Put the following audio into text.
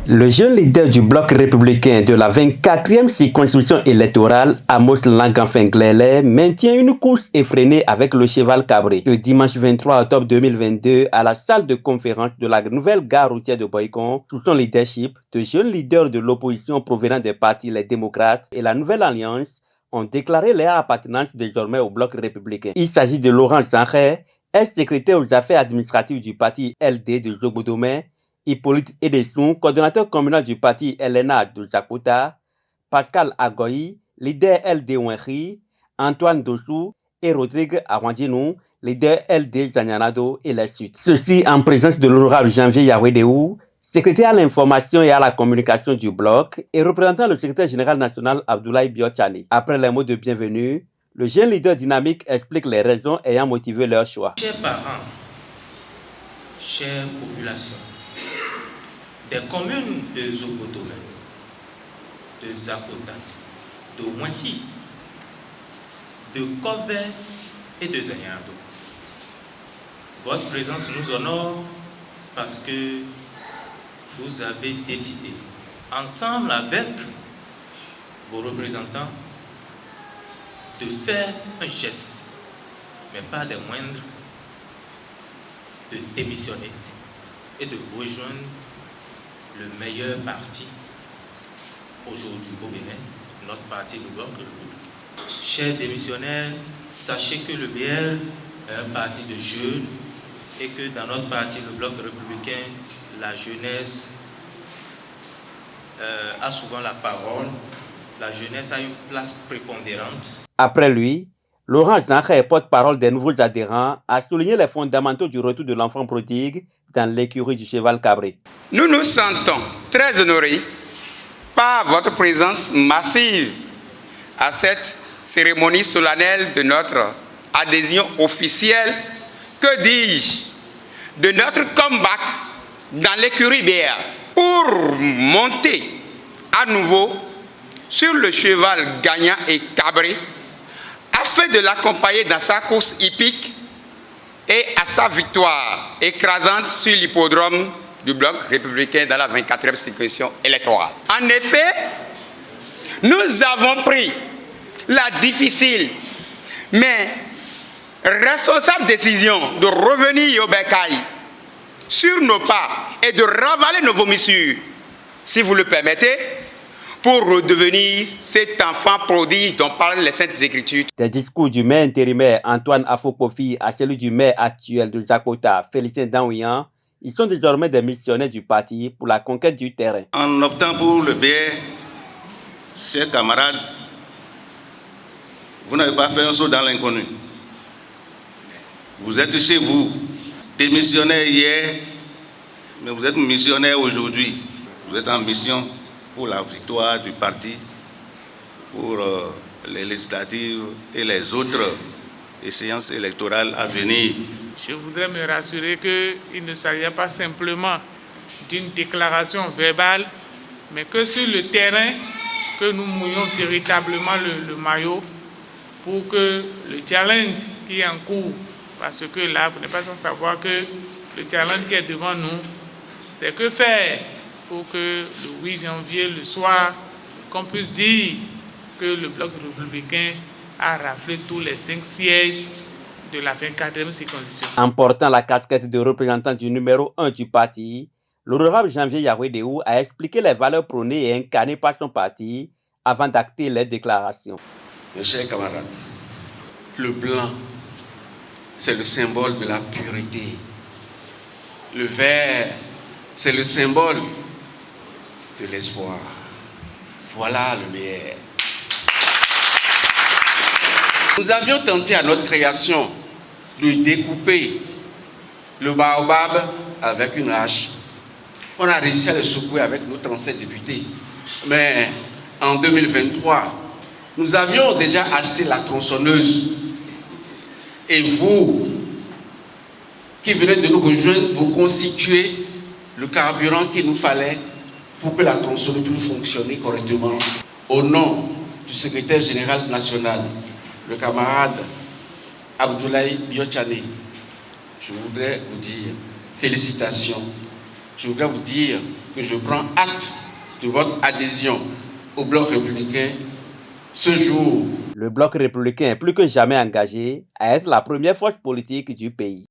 Le jeune leader du bloc républicain de la 24e circonscription électorale, Amos Langamfin-Glele, maintient une course effrénée avec le cheval cabré. Le dimanche 23 octobre 2022, à la salle de conférence de la nouvelle gare routière de Boycon, sous son leadership, de jeunes leaders de l'opposition provenant des partis Les Démocrates et la Nouvelle Alliance ont déclaré leur appartenance désormais au bloc républicain. Il s'agit de Laurent Zanré, ex-secrétaire aux affaires administratives du parti LD de Zobodomé, Hippolyte Edesson, coordonnateur communal du parti Elena de Zakota, Pascal Agoyi, leader LD Ouenri, Antoine Dossou et Rodrigue Arwandinou, leader LD Zanyanado et la suite. Ceci en présence de l'honorable Janvier Yahweh-Deou, secrétaire à l'information et à la communication du bloc et représentant le secrétaire général national Abdoulaye Biochani. Après les mots de bienvenue, le jeune leader dynamique explique les raisons ayant motivé leur choix. Chers parents, chères populations, des communes de Zobodomé, de Zakota, de Ouenhi, de Kové et de Zanyado. Votre présence nous honore parce que vous avez décidé, ensemble avec vos représentants, de faire un geste, mais pas des moindres, de démissionner et de rejoindre le meilleur parti aujourd'hui au Bénin, notre parti, le Bloc républicain. Chers démissionnaires, sachez que le BR est un parti de jeunes et que dans notre parti, le Bloc républicain, la jeunesse a souvent la parole, la jeunesse a une place prépondérante. Après lui, Laurent Zanré, porte-parole des nouveaux adhérents, a souligné les fondamentaux du retour de l'enfant prodigue dans l'écurie du cheval cabré. Nous nous sentons très honorés par votre présence massive à cette cérémonie solennelle de notre adhésion officielle, que dis-je, de notre comeback dans l'écurie BR pour monter à nouveau sur le cheval gagnant et cabré afin de l'accompagner dans sa course hippique et à sa victoire écrasante sur l'hippodrome du Bloc républicain dans la 24e circonscription électorale. En effet, nous avons pris la difficile mais responsable décision de revenir au Bécaye sur nos pas et de ravaler nos vomissures, si vous le permettez, pour redevenir cet enfant prodige dont parlent les Saintes Écritures. Des discours du maire intérimaire Antoine Afopofi à celui du maire actuel de Zakota, Félicien Danouyan, ils sont désormais des missionnaires du parti pour la conquête du terrain. En optant pour le BR, chers camarades, vous n'avez pas fait un saut dans l'inconnu. Vous êtes chez vous, démissionnaire hier, mais vous êtes missionnaire aujourd'hui. Vous êtes en mission pour la victoire du parti, pour les législatives et les autres échéances électorales à venir. Je voudrais me rassurer qu'il ne s'agit pas simplement d'une déclaration verbale, mais que sur le terrain, que nous mouillons véritablement le maillot pour que le challenge qui est en cours, parce que là, vous n'êtes pas sans savoir que le challenge qui est devant nous, c'est que faire pour que le 8 janvier, le soir, qu'on puisse dire que le Bloc républicain a raflé tous les 5 sièges de la 24e circonscription. En portant la casquette de représentant du numéro 1 du parti, l'honorable Janvier Yahweh-Deou a expliqué les valeurs prônées et incarnées par son parti avant d'acter les déclarations. Mes chers camarades, le blanc, c'est le symbole de la pureté. Le vert, c'est le symbole de l'espoir. Voilà le meilleur. Nous avions tenté à notre création de découper le baobab avec une hache. On a réussi à le secouer avec nos 37 députés. Mais en 2023, nous avions déjà acheté la tronçonneuse. Et vous, qui venez de nous rejoindre, vous constituez le carburant qu'il nous fallait pour que la tronçonneuse puisse fonctionner correctement. Au nom du secrétaire général national, le camarade Abdoulaye Biochani, je voudrais vous dire félicitations je voudrais vous dire que je prends acte de votre adhésion au Bloc républicain ce jour. Le Bloc républicain est plus que jamais engagé à être la première force politique du pays.